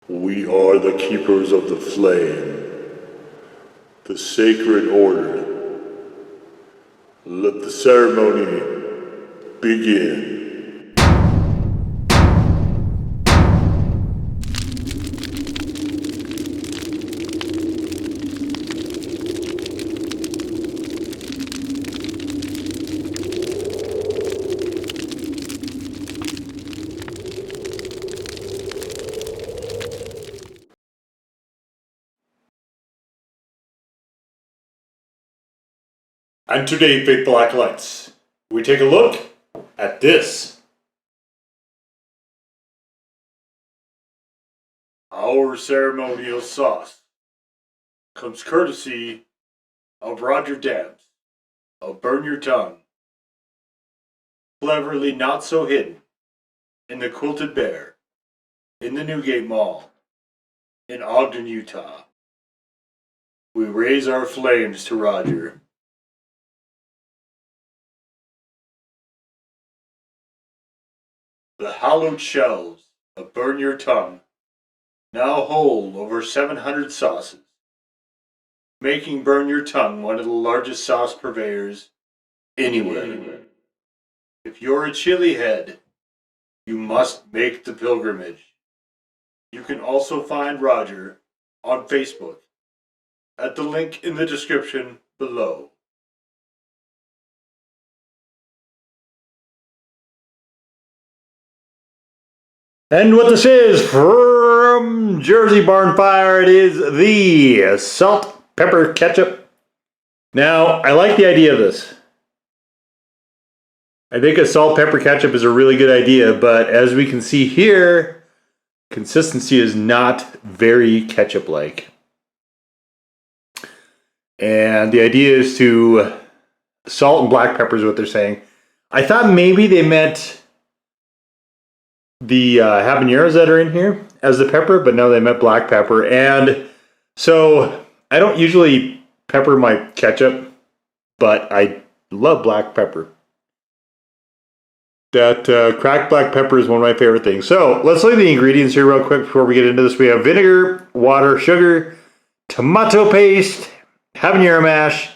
We are the keepers of the flame, the sacred order. Let the ceremony begin. And today, faithful acolytes, we take a look at this. Our ceremonial sauce comes courtesy of Roger Dams of Burn Your Tongue, cleverly not so hidden in the Quilted Bear in the Newgate Mall in Ogden, Utah. We raise our flames to Roger. The hallowed shelves of Burn Your Tongue now hold over 700 sauces, making Burn Your Tongue one of the largest sauce purveyors anywhere. If you're a chili head, you must make the pilgrimage. You can also find Roger on Facebook at the link in the description below. And what this is from Jersey Barnfire, it is the salt pepper ketchup. Now, I like the idea of this. I think a salt pepper ketchup is a really good idea, but as we can see here, consistency is not very ketchup-like. And the idea is to salt and black pepper is what they're saying. I thought maybe they meant the habaneros that are in here as the pepper, but no, they meant black pepper. And so I don't usually pepper my ketchup, but I love black pepper. That cracked black pepper is one of my favorite things. So let's look at the ingredients here real quick before we get into this. We have vinegar, water, sugar, tomato paste, habanero mash,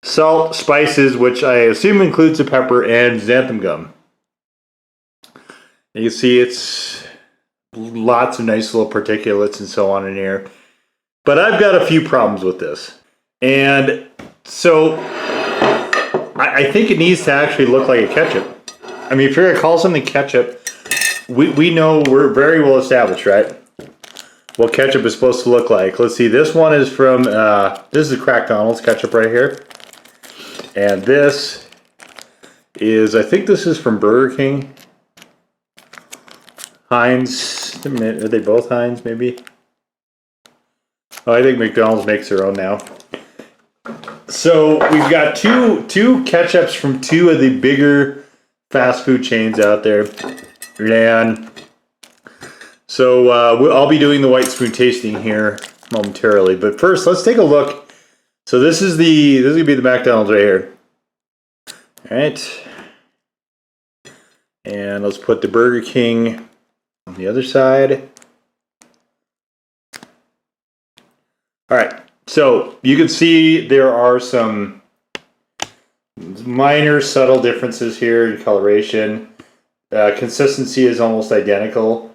salt, spices, which I assume includes the pepper, and xanthan gum. You can see it's lots of nice little particulates and so on in here. But I've got a few problems with this. And so I think it needs to actually look like a ketchup. I mean, if you're going to call something ketchup, we know we're very well established, right? What ketchup is supposed to look like. Let's see, this one is from, this is Crackdonald's ketchup right here. And this is, I think this is from Burger King. Heinz, are they both Heinz maybe? Oh, I think McDonald's makes their own now. So we've got two ketchups from two of the bigger fast food chains out there. And so I'll be doing the white spoon tasting here momentarily. But first, let's take a look. So this is gonna be the McDonald's right here. All right. And let's put the Burger King on the other side. All right, so you can see there are some minor subtle differences here in coloration. Consistency is almost identical.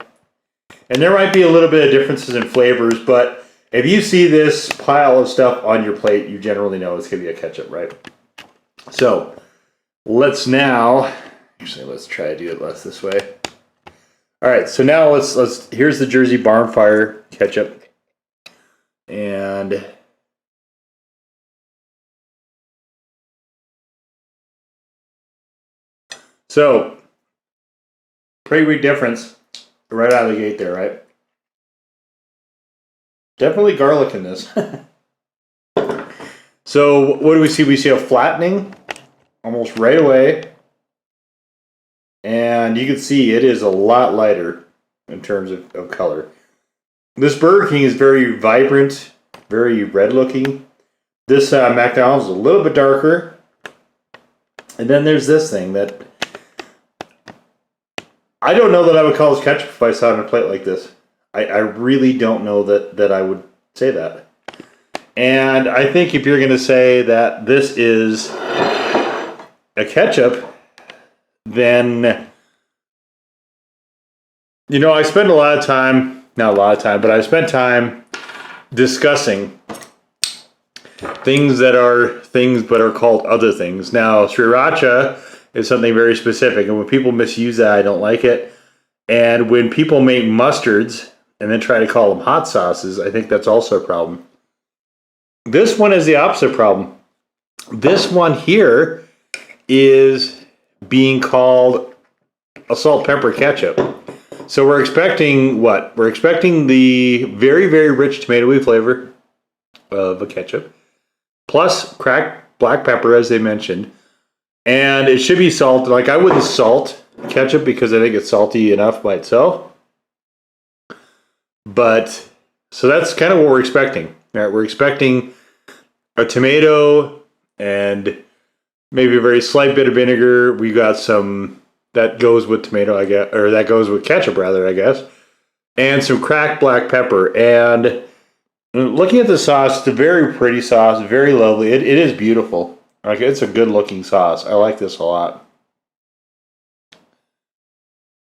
And there might be a little bit of differences in flavors, but if you see this pile of stuff on your plate, you generally know it's gonna be a ketchup, right? So let's now, actually let's try to do it less this way. All right, so now let's here's the Jersey Barnfire ketchup. And so pretty big difference right out of the gate there, right? Definitely garlic in this. So what do we see? We see a flattening almost right away. And you can see it is a lot lighter in terms of color. This Burger King is very vibrant, very red looking. This McDonald's is a little bit darker. And then there's this thing that I don't know that I would call this ketchup if I saw it on a plate like this. I really don't know that I would say that. And I think if you're going to say that this is a ketchup, then, you know, I spend a lot of time, not a lot of time, but I spent time discussing things that are things but are called other things. Now, sriracha is something very specific, and when people misuse that, I don't like it. And when people make mustards and then try to call them hot sauces, I think that's also a problem. This one is the opposite problem. This one here is being called a salt pepper ketchup. So we're expecting what? We're expecting the very, very rich tomatoey flavor of a ketchup, plus cracked black pepper, as they mentioned. And it should be salted. Like, I wouldn't salt ketchup because I think it's salty enough by itself. But, so that's kind of what we're expecting. All right, we're expecting a tomato and maybe a very slight bit of vinegar. We got some that goes with tomato, I guess, or that goes with ketchup, rather, I guess. And some cracked black pepper. And looking at the sauce, it's a very pretty sauce, very lovely. It is beautiful. Like, it's a good looking sauce. I like this a lot.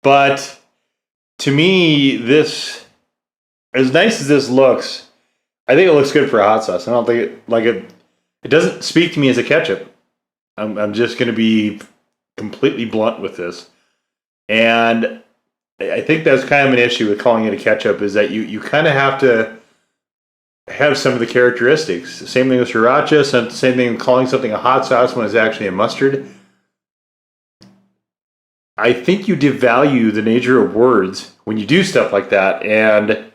But to me, this, as nice as this looks, I think it looks good for a hot sauce. I don't think it doesn't speak to me as a ketchup. I'm just going to be completely blunt with this. And I think that's kind of an issue with calling it a ketchup, is that you kind of have to have some of the characteristics. The same thing with sriracha, same thing with calling something a hot sauce when it's actually a mustard. I think you devalue the nature of words when you do stuff like that, and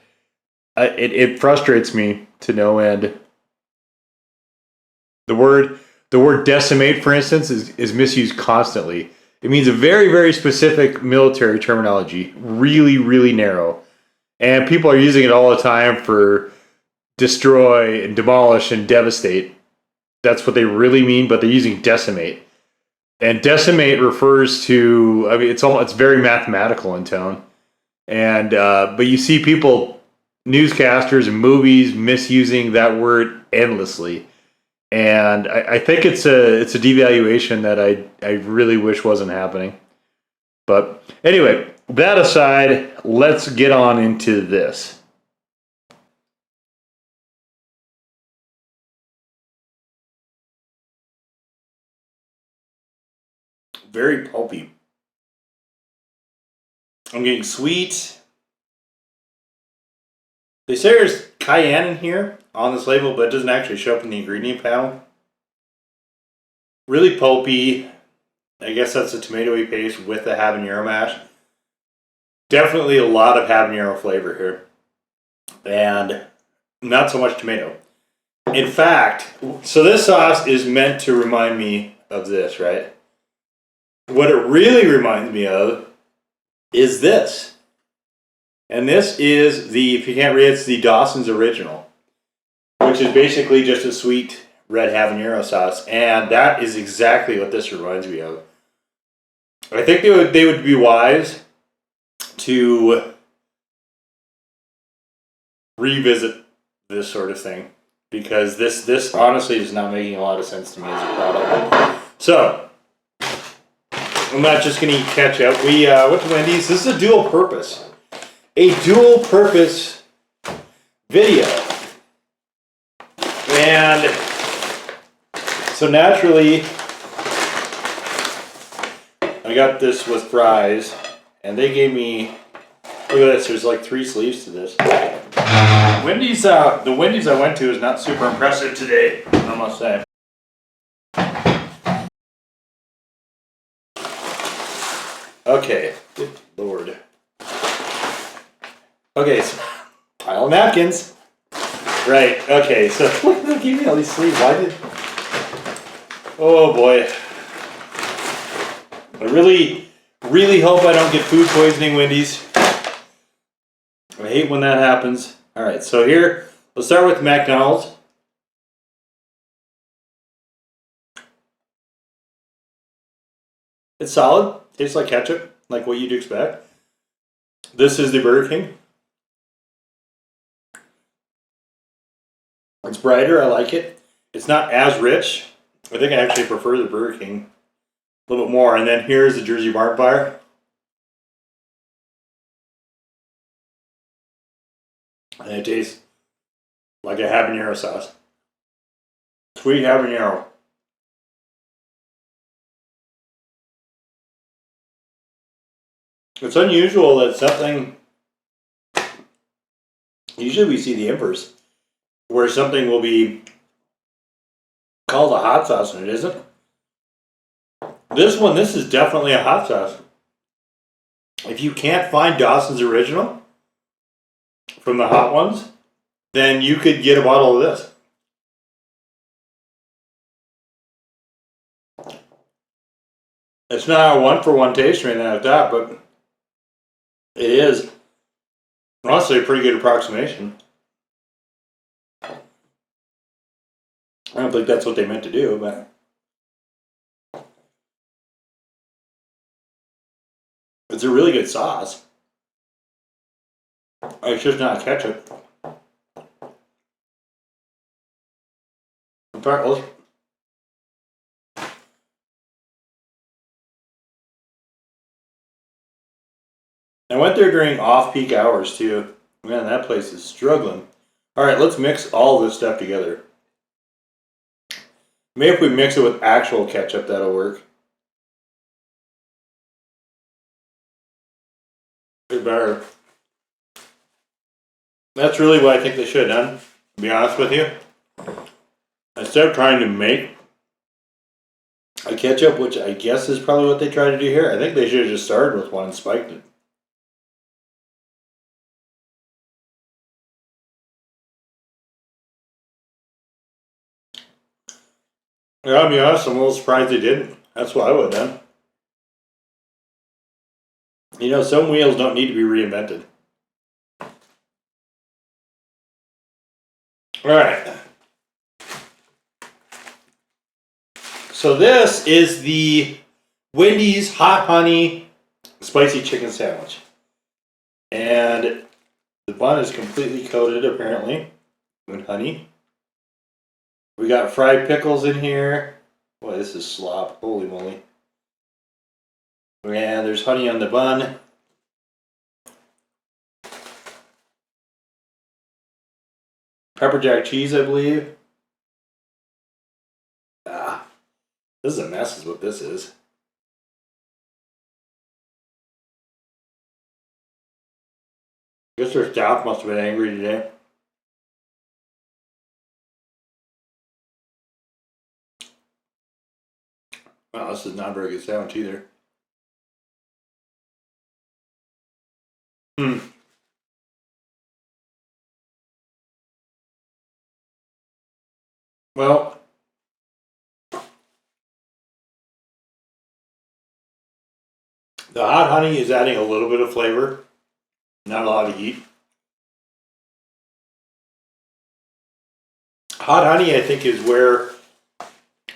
it frustrates me to no end. The word decimate, for instance, is misused constantly. It means a very, very specific military terminology, really, really narrow. And people are using it all the time for destroy and demolish and devastate. That's what they really mean, but they're using decimate. And decimate refers to, I mean, it's very mathematical in tone. And but you see people, newscasters and movies, misusing that word endlessly. And I think it's a devaluation that I really wish wasn't happening. But anyway, that aside, let's get on into this. Very pulpy. I'm getting sweet. They say there's cayenne in here on this label, but it doesn't actually show up in the ingredient panel. Really pulpy. I guess that's a tomatoey paste with the habanero mash. Definitely a lot of habanero flavor here. And not so much tomato. In fact, so this sauce is meant to remind me of this, right? What it really reminds me of is this. And this is if you can't read, it's the Dawson's Original, which is basically just a sweet red habanero sauce. And that is exactly what this reminds me of. I think they would be wise to revisit this sort of thing, because this honestly is not making a lot of sense to me as a product. So, I'm not just going to eat ketchup. We went to Wendy's. This is a dual purpose video. And so naturally, I got this with fries, and they gave me, look at this, there's like 3 sleeves to this. Wendy's, the Wendy's I went to is not super impressive today, I must say. Okay, good lord. Okay, so pile of napkins. Right, okay, so they gave me all these sleeves. Why did... Oh boy. I really, really hope I don't get food poisoning, Wendy's. I hate when that happens. Alright, so here, let's start with McDonald's. It's solid. Tastes like ketchup, like what you'd expect. This is the Burger King. It's brighter. I like it. It's not as rich. I think I actually prefer the Burger King a little bit more. And then here's the Jersey Barnfire. And it tastes like a habanero sauce. Sweet habanero. It's unusual that something, usually we see the inverse, where something will be called a hot sauce and it isn't. This is definitely a hot sauce. If you can't find Dawson's Original from the hot ones, then you could get a bottle of this. It's not a one-for-one taste or anything like that, but it is honestly a pretty good approximation. I don't think that's what they meant to do, but it's a really good sauce. It's just not ketchup. In fact, I went there during off-peak hours too. Man, that place is struggling. All right, let's mix all this stuff together. Maybe if we mix it with actual ketchup, that'll work. It's better. That's really what I think they should have done, to be honest with you. Instead of trying to make a ketchup, which I guess is probably what they try to do here, I think they should have just started with one and spiked it. Yeah, I'll be honest, I'm a little surprised they didn't. That's what I would have done. You know, some wheels don't need to be reinvented. Alright. So this is the Wendy's Hot Honey Spicy Chicken Sandwich. And the bun is completely coated, apparently, with honey. We got fried pickles in here. Boy, this is slop. Holy moly. And there's honey on the bun. Pepper jack cheese, I believe. This is a mess, is what this is. I guess their staff must have been angry today. Wow, this is not a very good sandwich either. Well, the hot honey is adding a little bit of flavor, not a lot of heat. Hot honey, I think, is where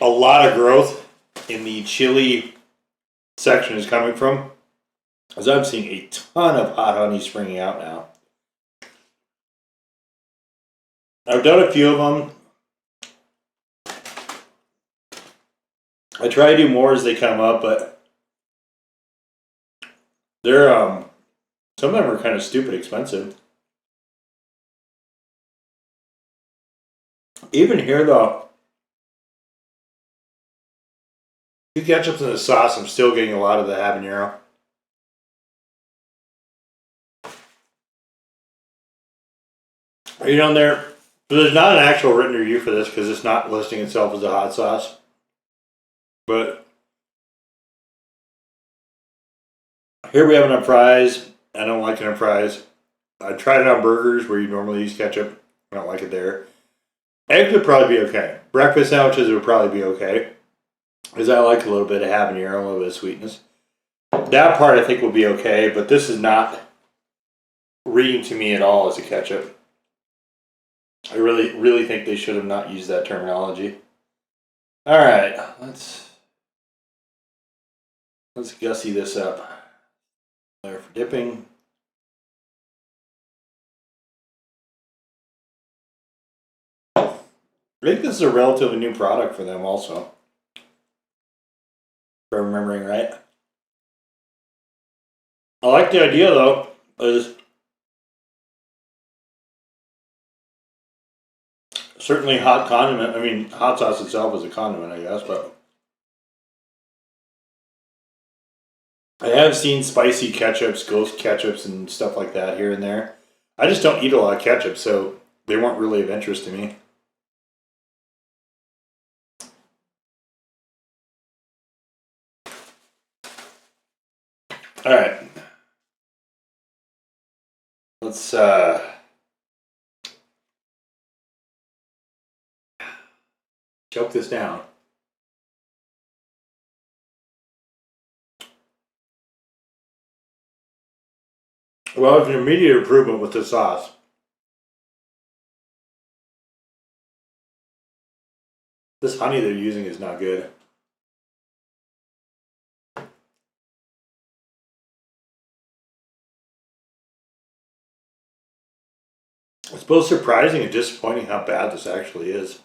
a lot of growth in the chili section is coming from, as I'm seeing a ton of hot honey springing out now. I've done a few of them. I try to do more as they come up, but they're some of them are kind of stupid expensive. Even here though, two ketchups and the sauce, I'm still getting a lot of the habanero. Are you down there? So there's not an actual written review for this because it's not listing itself as a hot sauce. But here we have it on fries. I don't like it on fries. I tried it on burgers where you normally use ketchup. I don't like it there. Eggs would probably be okay. Breakfast sandwiches would probably be okay, because I like a little bit of habanero, a little bit of sweetness. That part I think will be okay, but this is not reading to me at all as a ketchup. I really think they should have not used that terminology. All right, let's gussy this up. There for dipping. I think this is a relatively new product for them also. If I'm remembering right. I like the idea though. Is certainly hot condiment. I mean, hot sauce itself is a condiment, I guess, but I have seen spicy ketchups, ghost ketchups, and stuff like that here and there. I just don't eat a lot of ketchup, so they weren't really of interest to me. All right, let's choke this down. Well, it's an immediate improvement with the sauce. This honey they're using is not good. It's both surprising and disappointing how bad this actually is.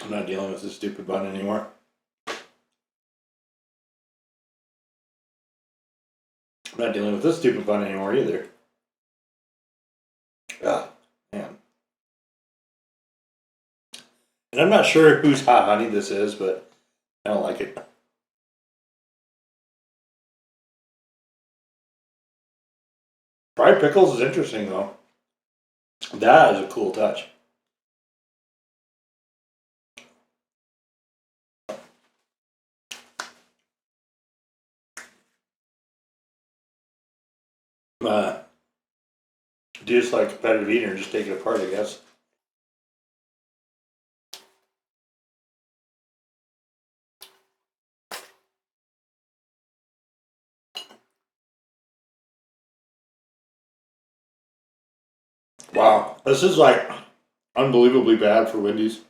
I'm not dealing with this stupid bun anymore. I'm not dealing with this stupid bun anymore either. Ah, man. And I'm not sure whose hot honey this is, but I don't like it. Fried pickles is interesting though. That is a cool touch. Do just like competitive eating and just take it apart, I guess. Wow, this is like unbelievably bad for Wendy's.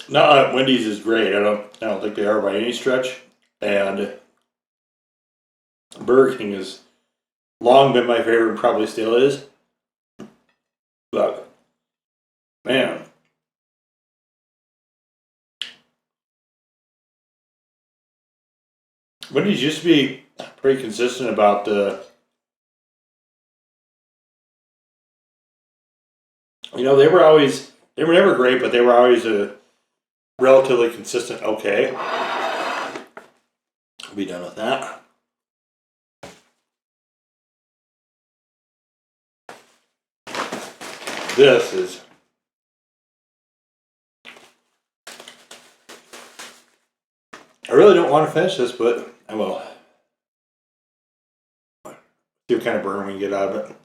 No, Wendy's is great. I don't think they are by any stretch. And Burger King has long been my favorite, and probably still is. But man, Wendy's used to be pretty consistent about the. They were never great, but they were always a relatively consistent. Okay, I'll be done with that. This is. I really don't want to finish this, but I will. See what kind of burn we can get out of it.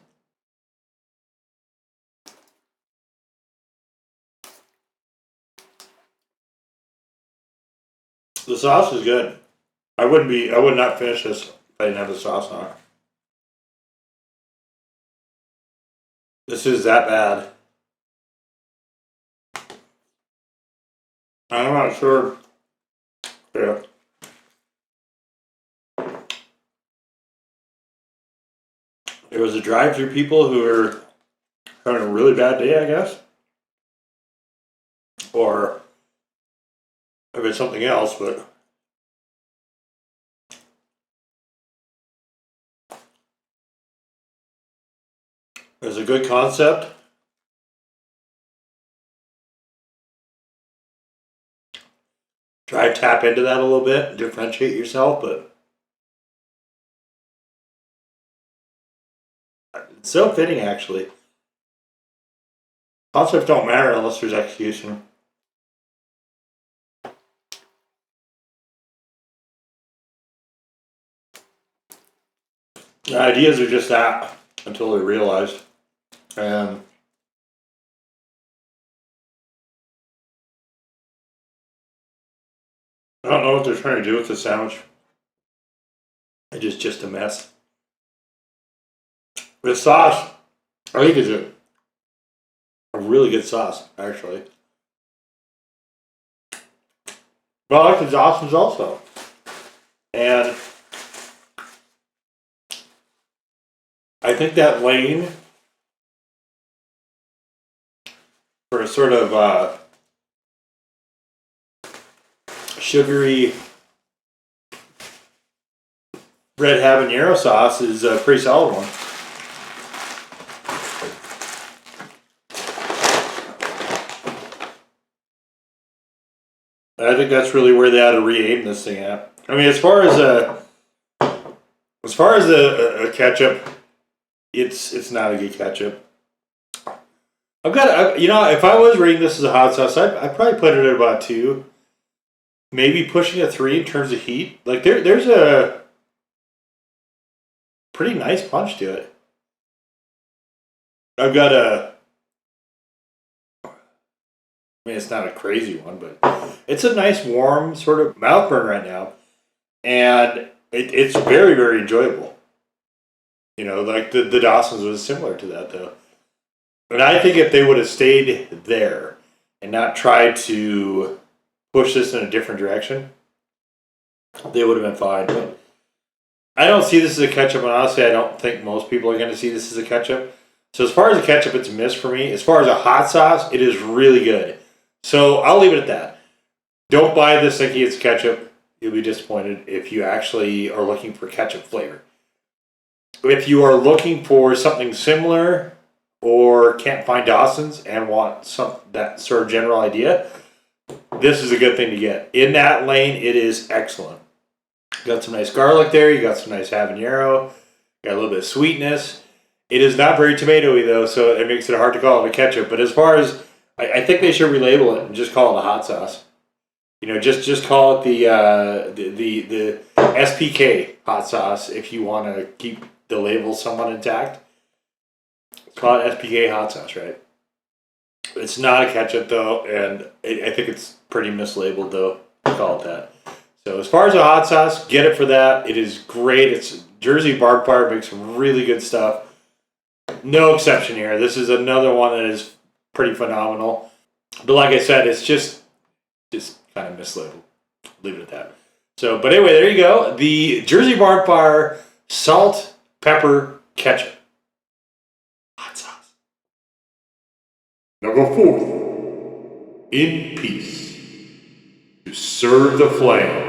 The sauce is good. I would not finish this if I didn't have the sauce on it. This is that bad. I'm not sure. Yeah. It was a drive-through people who are having a really bad day, I guess. Or if it's something else, but it's a good concept. Try to tap into that a little bit, differentiate yourself, but it's so fitting actually. Concepts don't matter unless there's execution. The ideas are just that until they're realized. And I don't know what they're trying to do with the sandwich. It's just a mess. The sauce, I think, is a really good sauce, actually. But I like the Dawson's also. And I think that lane for a sort of sugary red habanero sauce is a pretty solid one. I think that's really where they ought to re-aim this thing at. I mean, as far as a ketchup, it's not a good ketchup. If I was rating this as a hot sauce, I'd probably put it at about 2, maybe pushing a 3 in terms of heat. Like there's a pretty nice punch to it. I've got it's not a crazy one, but it's a nice warm sort of mouth burn right now, and it's very, very enjoyable. You know, like the Dawson's was similar to that though. And I think if they would have stayed there and not tried to push this in a different direction, they would have been fine. But I don't see this as a ketchup, and honestly, I don't think most people are going to see this as a ketchup. So as far as a ketchup, it's a miss for me. As far as a hot sauce, it is really good. So I'll leave it at that. Don't buy this thinking it's ketchup. You'll be disappointed if you actually are looking for ketchup flavor. If you are looking for something similar or can't find Dawson's and want that sort of general idea, this is a good thing to get. In that lane, it is excellent. Got some nice garlic there. You got some nice habanero. Got a little bit of sweetness. It is not very tomatoey though, so it makes it hard to call it a ketchup. But as far as I think they should relabel it and just call it a hot sauce. You know, just call it the SPK hot sauce if you want to keep the label somewhat intact. Call it SPK hot sauce, right? It's not a ketchup though, and I think it's pretty mislabeled though to call it that. So as far as a hot sauce, get it for that. It is great. It's Jersey Barnfire makes some really good stuff. No exception here. This is another one that is pretty phenomenal. But like I said, it's just kind of mislabeled. Leave it at that. So, but anyway, there you go. The Jersey Barnfire salt, pepper, ketchup. Hot sauce. Now go forth in peace to serve the flame.